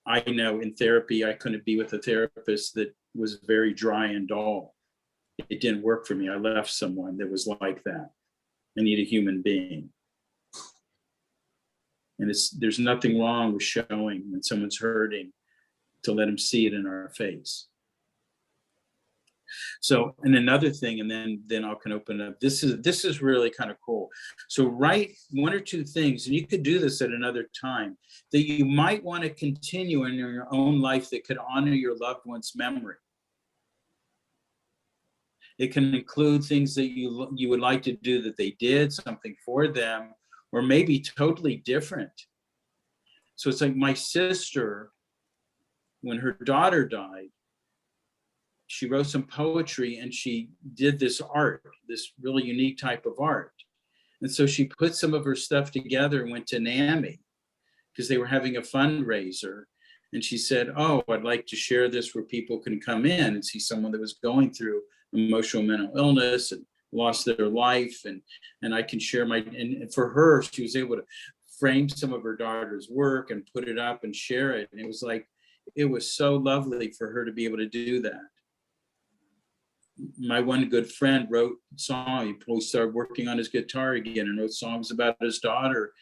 I know in therapy, I couldn't be with a therapist that was very dry and dull. It didn't work for me. I left someone that was like that. I need a human being. And there's nothing wrong with showing when someone's hurting to let them see it in our face. So, and another thing, and then I can open up. This is really kind of cool. So write one or two things, and you could do this at another time, that you might want to continue in your own life that could honor your loved one's memory. It can include things that you would like to do that they did, something for them, or maybe totally different. So it's like my sister, when her daughter died, she wrote some poetry and she did this art, this really unique type of art. And so she put some of her stuff together and went to NAMI because they were having a fundraiser. And she said, oh, I'd like to share this where people can come in and see someone that was going through emotional mental illness and lost their life. And I can share and for her, she was able to frame some of her daughter's work and put it up and share it. And it was so lovely for her to be able to do that. My one good friend wrote songs. He started working on his guitar again and wrote songs about his daughter,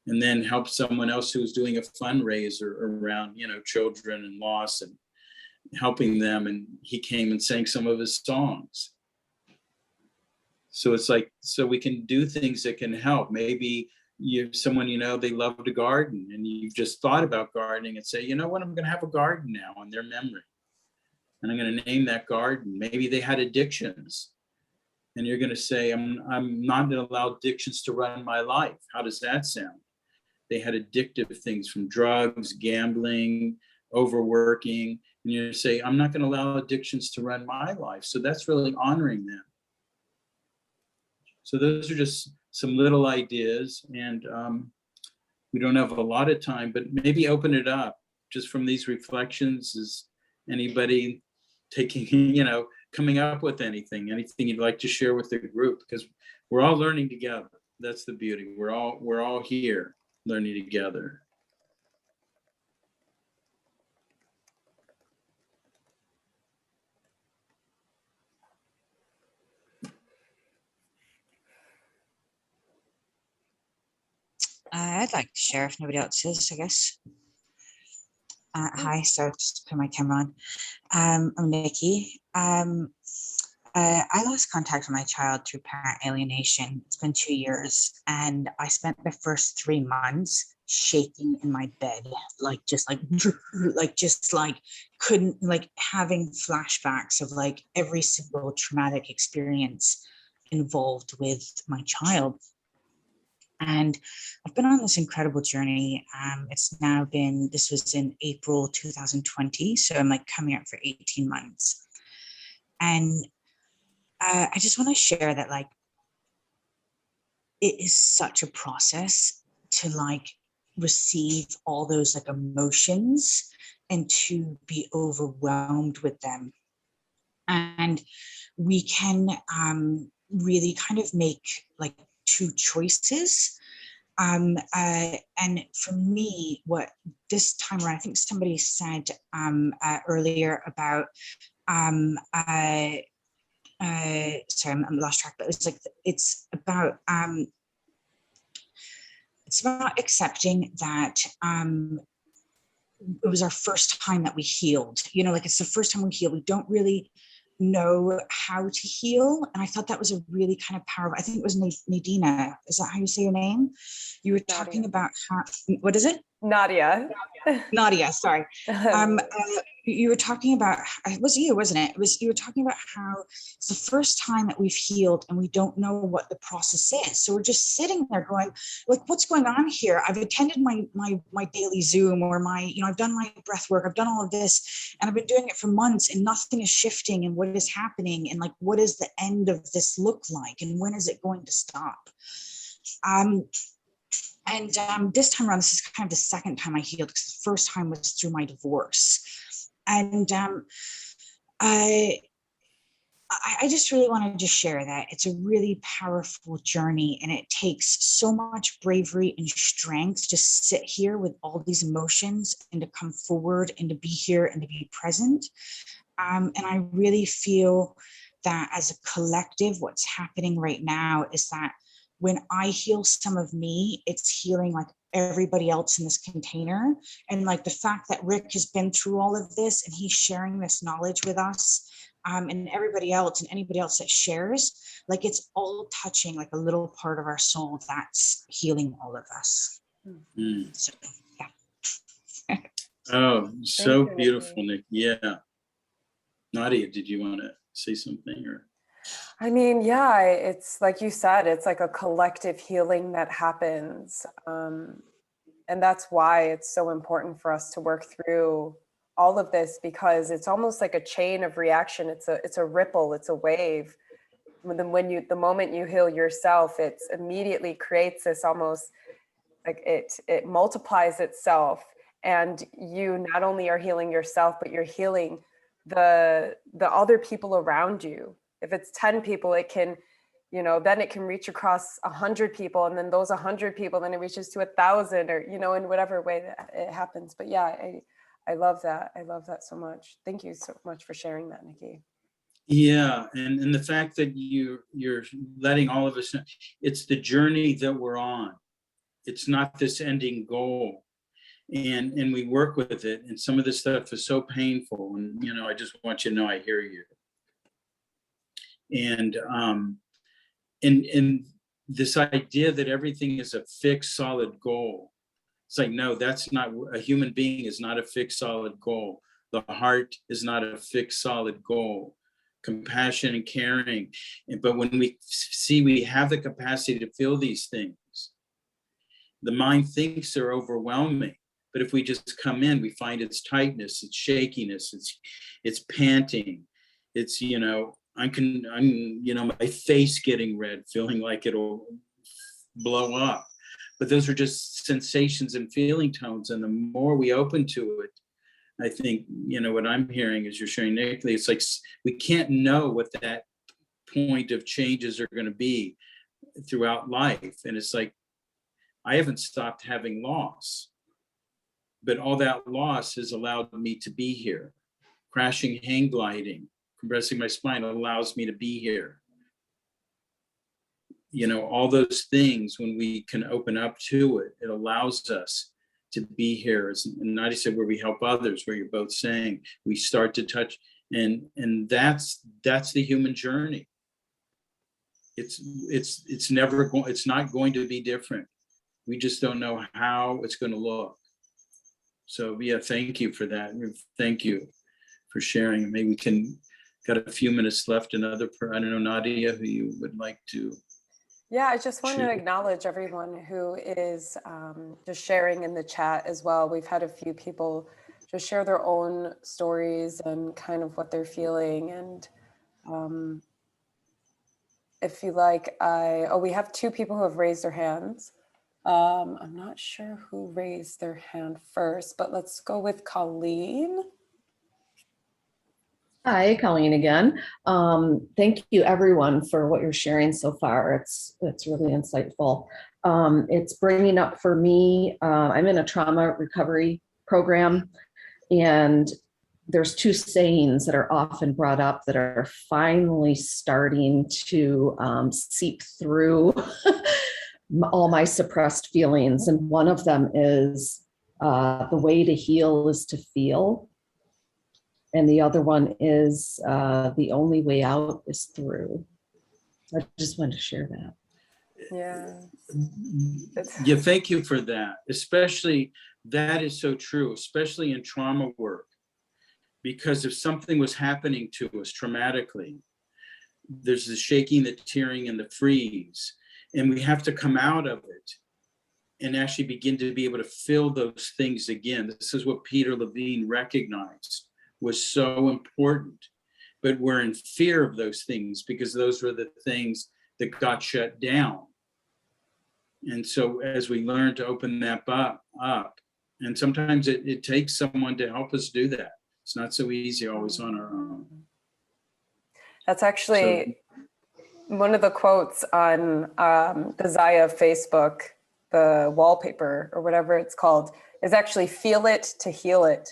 and then helped someone else who was doing a fundraiser around, you know, children and loss and helping them. And he came and sang some of his songs. So it's like, so we can do things that can help. Maybe someone, you know, they love to garden and you've just thought about gardening and say, you know what, I'm going to have a garden now in their memory. And I'm going to name that garden. Maybe they had addictions. And you're going to say, I'm not going to allow addictions to run my life. How does that sound? They had addictive things from drugs, gambling, overworking. And you say, I'm not going to allow addictions to run my life. So that's really honoring them. So those are just some little ideas. And we don't have a lot of time, but maybe open it up just from these reflections. Is anybody taking, you know, coming up with anything you'd like to share with the group? Because we're all learning together. That's the beauty. We're all here learning together. I'd like to share if nobody else is, I guess. Hi, so just put my camera on. I'm Nikki. I lost contact with my child through parent alienation. It's been 2 years, and I spent the first 3 months shaking in my bed, couldn't, like, having flashbacks of like every single traumatic experience involved with my child. And I've been on this incredible journey. This was in April 2020. So I'm like coming up for 18 months. And I just want to share that, like, it is such a process to like receive all those like emotions and to be overwhelmed with them. And we can really kind of make like 2 choices. And for me, what this time around, I think somebody said earlier about, sorry, I'm lost track, but it's about accepting that it was our first time that we healed. You know, like, it's the first time we heal. We don't really know how to heal. And I thought that was a really kind of powerful, I think it was Nadina. Is that how you say your name? You were talking about how, what is it? Nadia. Nadia, sorry. You were talking about, it was you, wasn't it? You were talking about how it's the first time that we've healed and we don't know what the process is. So we're just sitting there going, like, what's going on here? I've attended my daily Zoom, or I've done my breath work, I've done all of this, and I've been doing it for months and nothing is shifting, and what is happening, and like, what does the end of this look like, and when is it going to stop? This time around, this is kind of the second time I healed, because the first time was through my divorce. And I just really wanted to share that it's a really powerful journey, and it takes so much bravery and strength to sit here with all these emotions and to come forward and to be here and to be present. And I really feel that as a collective, what's happening right now is that when I heal some of me, it's healing like everybody else in this container. And like the fact that Rik has been through all of this and he's sharing this knowledge with us, and everybody else and anybody else that shares, like it's all touching like a little part of our soul that's healing all of us. Mm. So, yeah. Oh, so beautiful, Nick. Yeah. Nadia, did you want to say something? Or? I mean, yeah, it's like you said, it's like a collective healing that happens. And that's why it's so important for us to work through all of this, because it's almost like a chain of reaction. It's a ripple, it's a wave. The moment you heal yourself, it immediately creates this almost like it multiplies itself. And you not only are healing yourself, but you're healing the other people around you. If it's 10 people, it can, then it can reach across 100 people, and then those 100 people, then it reaches to 1,000, or, in whatever way that it happens. But yeah, I love that. I love that so much. Thank you so much for sharing that, Nikki. Yeah, and the fact that you're letting all of us know, it's the journey that we're on. It's not this ending goal. And we work with it. And some of this stuff is so painful. And, I just want you to know I hear you. And this idea that everything is a fixed, solid goal. It's like, no, that's not, a human being is not a fixed, solid goal. The heart is not a fixed, solid goal. Compassion and caring. But when we see we have the capacity to feel these things, the mind thinks they're overwhelming. But if we just come in, we find its tightness, its shakiness, it's panting, it's, my face getting red, feeling like it'll blow up. But those are just sensations and feeling tones. And the more we open to it, I think, what I'm hearing is you're sharing, Nicky, it's like we can't know what that point of changes are going to be throughout life. And it's like, I haven't stopped having loss, but all that loss has allowed me to be here. Crashing, hang gliding, compressing my spine allows me to be here. All those things, when we can open up to it, it allows us to be here. And Nadia said, where we help others, where you're both saying, we start to touch, and that's the human journey. It's not going to be different. We just don't know how it's going to look. So yeah, thank you for that. Thank you for sharing. Maybe we got a few minutes left. I don't know, Nadia, who you would like to. Yeah, I just want to acknowledge everyone who is just sharing in the chat as well. We've had a few people just share their own stories and kind of what they're feeling. And if you like, we have 2 people who have raised their hands. I'm not sure who raised their hand first, but let's go with Colleen. Hi, Colleen again. Thank you everyone for what you're sharing so far. It's really insightful. It's bringing up for me, I'm in a trauma recovery program, and there's 2 sayings that are often brought up that are finally starting to seep through all my suppressed feelings. And one of them is the way to heal is to feel. And the other one is the only way out is through. I just wanted to share that. Yeah. Yeah, thank you for that. Especially That is so true, especially in trauma work, because if something was happening to us traumatically, there's the shaking, the tearing, and the freeze, and we have to come out of it and actually begin to be able to feel those things again. This is what Peter Levine recognized was so important. But we're in fear of those things because those were the things that got shut down. And so as we learn to open that up, and sometimes it takes someone to help us do that. It's not so easy always on our own. That's actually one of the quotes on the Zaya Facebook, the wallpaper or whatever it's called, is actually feel it to heal it.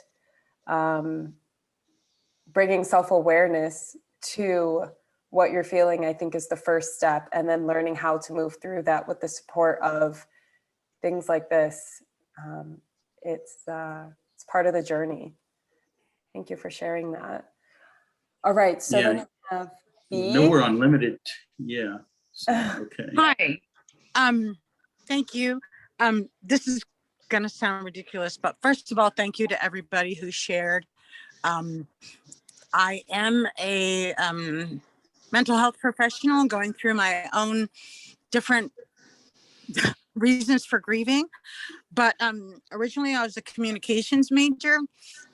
Bringing self-awareness to what you're feeling, I think, is the first step, and then learning how to move through that with the support of things like this. It's part of the journey. Thank you for sharing that. All right, so then we have B. No, we're unlimited. Yeah. So, okay. Hi. Thank you. This is going to sound ridiculous, but first of all, thank you to everybody who shared. I am a mental health professional going through my own different reasons for grieving. But originally I was a communications major.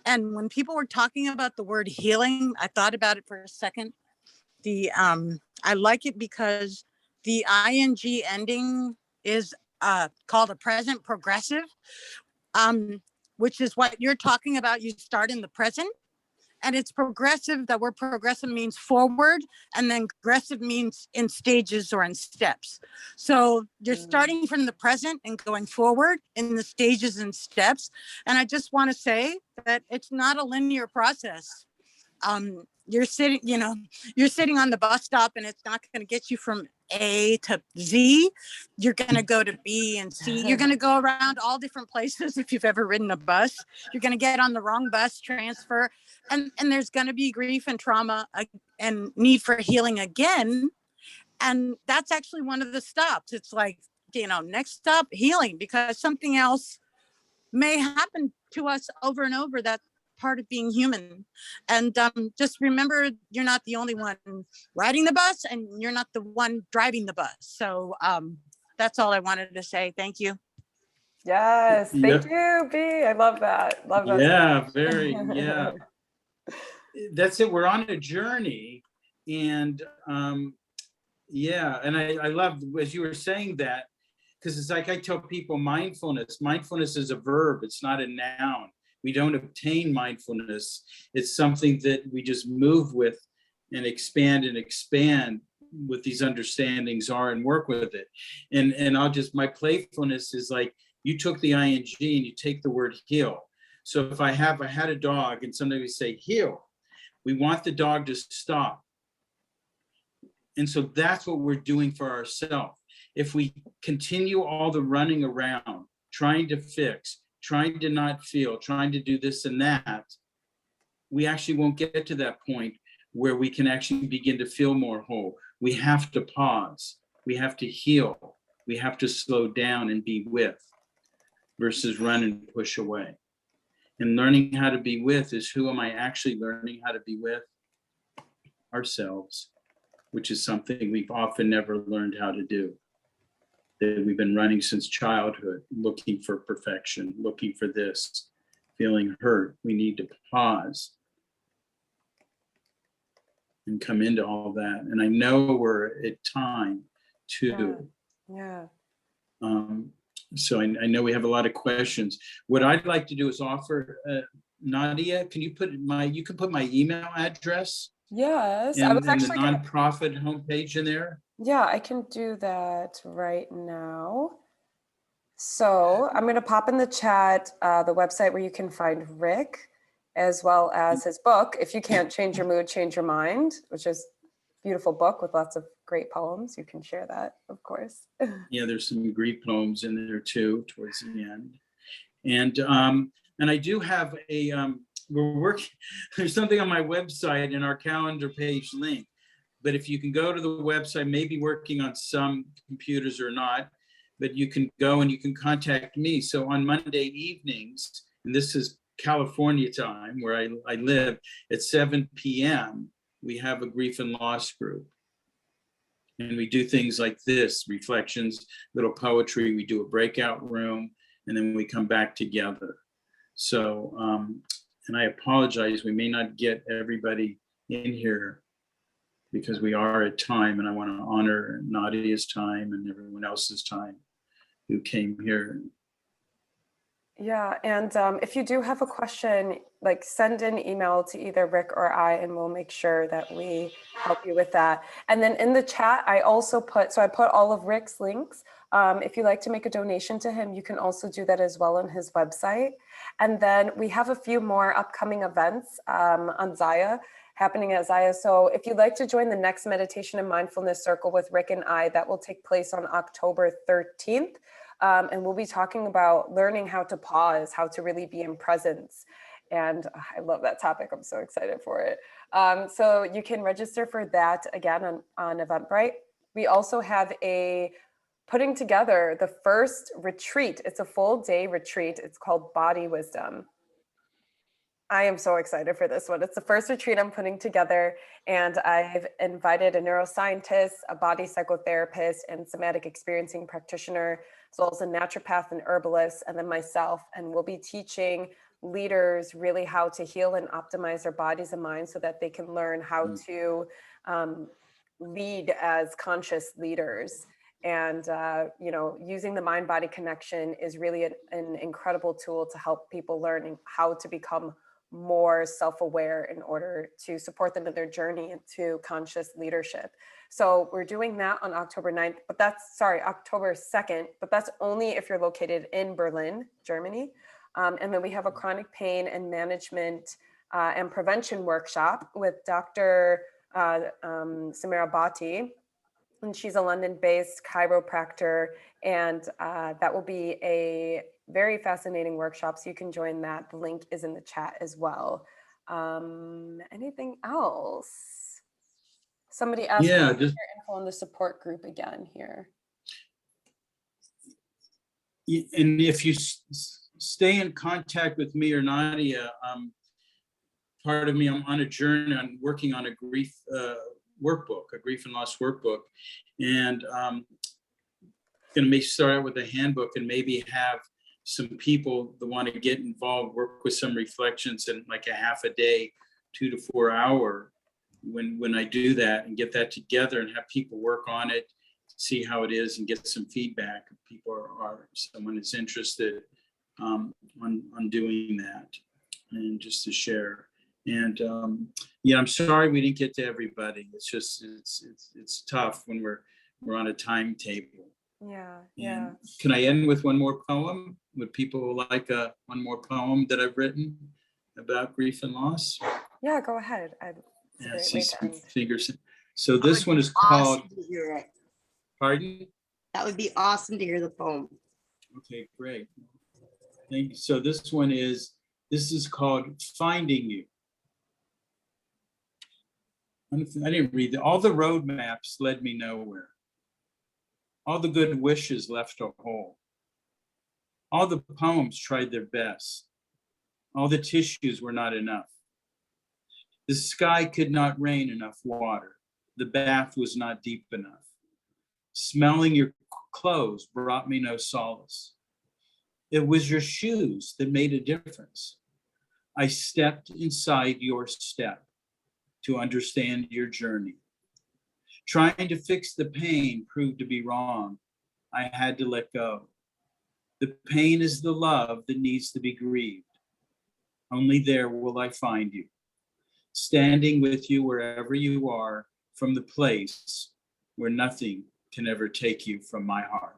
And when people were talking about the word healing, I thought about it for a second. I like it because the ing ending is called a present progressive, which is what you're talking about. You start in the present. And it's progressive. That word progressive means forward, and then progressive means in stages or in steps. So you're starting from the present and going forward in the stages and steps. And I just want to say that it's not a linear process. You're sitting on the bus stop, and it's not going to get you from A to Z. You're going to go to B and C. You're going to go around all different places. If you've ever ridden a bus, you're going to get on the wrong bus, transfer, and there's going to be grief and trauma and need for healing again. And that's actually one of the stops. It's like, next stop, healing, because something else may happen to us over and over. That's part of being human. And just remember, you're not the only one riding the bus, and you're not the one driving the bus. So that's all I wanted to say. Thank you. Yes, thank you, B. I love that. Love that. Yeah, that's it. We're on a journey, and and I love as you were saying that, because it's like I tell people, mindfulness is a verb. It's not a noun. We don't obtain mindfulness. It's something that we just move with and expand what these understandings are and work with it. And my playfulness is like, you took the ing and you take the word heal. So if I had a dog and somebody would say heal, we want the dog to stop. And so that's what we're doing for ourselves. If we continue all the running around, trying to fix, trying to not feel, trying to do this and that, we actually won't get to that point where we can actually begin to feel more whole. We have to pause. We have to heal. We have to slow down and be with versus run and push away. And learning how to be with is, who am I actually learning how to be with? Ourselves, which is something we've often never learned how to do. That we've been running since childhood, looking for perfection, looking for this, feeling hurt. We need to pause and come into all that. And I know we're at time too. Yeah. So I know we have a lot of questions. What I'd like to do is offer, Nadia, can you put my email address? Yes. And I was the actually nonprofit homepage in there? Yeah, I can do that right now. So I'm going to pop in the chat the website where you can find Rik, as well as his book, If You Can't Change Your Mood, Change Your Mind, which is a beautiful book with lots of great poems. You can share that, of course. Yeah, there's some Greek poems in there too, towards the end. And I do have we're working, there's something on my website in our calendar page link. But if you can go to the website, maybe working on some computers or not, but you can go and you can contact me. So on Monday evenings, and this is California time where I live, at 7 p.m., we have a grief and loss group. And we do things like this, reflections, little poetry, we do a breakout room, and then we come back together. So, and I apologize, we may not get everybody in here because we are at time, and I want to honor Nadia's time and everyone else's time who came here. Yeah, and if you do have a question, like send an email to either Rik or I, and we'll make sure that we help you with that. And then in the chat, I also put all of Rik's links. If you'd like to make a donation to him, you can also do that as well on his website. And then we have a few more upcoming events on Zaya, happening at Zaya. So if you'd like to join the next meditation and mindfulness circle with Rik and I, that will take place on October 13th. And we'll be talking about learning how to pause, how to really be in presence. And I love that topic. I'm so excited for it. So you can register for that again on Eventbrite. We also have putting together the first retreat. It's a full day retreat. It's called Body Wisdom. I am so excited for this one. It's the first retreat I'm putting together, and I've invited a neuroscientist, a body psychotherapist, and somatic experiencing practitioner, as well as a naturopath and herbalist, and then myself. And we'll be teaching leaders really how to heal and optimize their bodies and minds so that they can learn how to lead as conscious leaders. And, using the mind-body connection is really an incredible tool to help people learn how to become more self-aware in order to support them in their journey into conscious leadership. So we're doing that on October 9th, October 2nd, but that's only if you're located in Berlin, Germany. And then we have a chronic pain and management and prevention workshop with Dr. Samira Bhatti. And she's a London-based chiropractor, and that will be a very fascinating workshop. So you can join that. The link is in the chat as well. Anything else? Somebody asked for your info on the support group again here. And if you stay in contact with me or Nadia, part of me, I'm on a journey. I'm working on a grief workbook, a grief and loss workbook, and going to start out with a handbook and maybe have some people that want to get involved, work with some reflections in like a half a day, 2 to 4 hour, when I do that, and get that together and have people work on it, see how it is, and get some feedback if people are someone is interested on doing that, and just to share. And I'm sorry we didn't get to everybody. It's just it's tough when we're on a timetable. Yeah. Can I end with one more poem? Would people like one more poem that I've written about grief and loss? Yeah, go ahead. I see some fingers. So this one is called. Awesome to hear it. Pardon? That would be awesome to hear the poem. Okay, great. Thank you. So this is called Finding You. I didn't read it. All the roadmaps led me nowhere. All the good wishes left a hole. All the poems tried their best. All the tissues were not enough. The sky could not rain enough water. The bath was not deep enough. Smelling your clothes brought me no solace. It was your shoes that made a difference. I stepped inside your step to understand your journey. Trying to fix the pain proved to be wrong. I had to let go. The pain is the love that needs to be grieved. Only there will I find you, standing with you wherever you are, from the place where nothing can ever take you from my heart.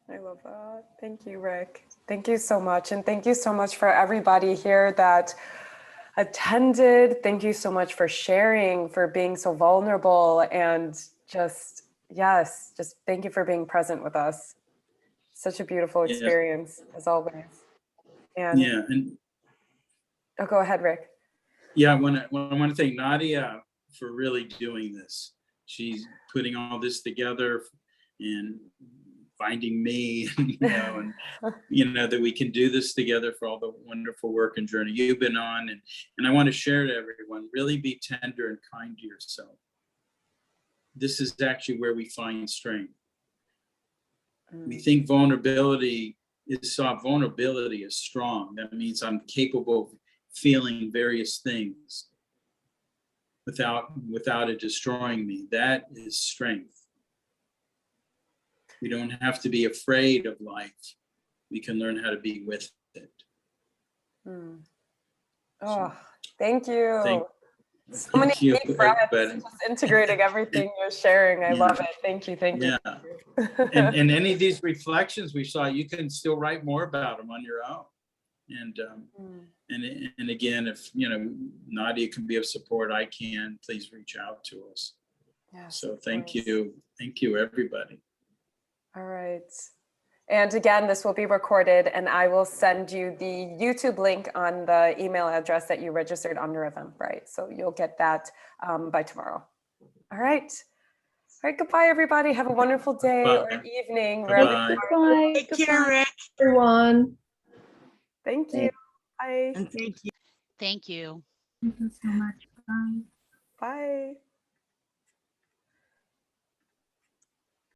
I love that. Thank you, Rik. Thank you so much. And thank you so much for everybody here that attended. Thank you so much for sharing, for being so vulnerable, and just thank you for being present with us. Such a beautiful experience, as always. And go ahead, Rik. Yeah, I want to thank Nadia for really doing this. she's putting all this together and finding me, and that we can do this together, for all the wonderful work and journey you've been on. And I want to share to everyone, really be tender and kind to yourself. This is actually where we find strength. We think vulnerability is soft. Vulnerability is strong. That means I'm capable of feeling various things without it destroying me. That is strength. We don't have to be afraid of life. We can learn how to be with it. Oh, thank you. So many Thank you, deep breaths, everybody. just integrating everything you're sharing. I love it. Thank you. Thank you. Yeah. And any of these reflections we saw, you can still write more about them on your own. And again, if Nadia can be of support, I can. Please reach out to us. Yes, so thank you, everybody. All right. And again, this will be recorded, and I will send you the YouTube link on the email address that you registered on your Eventbrite. So you'll get that by tomorrow. All right. All right. Goodbye, everybody. Have a wonderful day or evening. Bye. Bye. Take care, Rick. Everyone. Thank you. Bye. And thank you. Thank you. Thank you so much. Bye. Bye.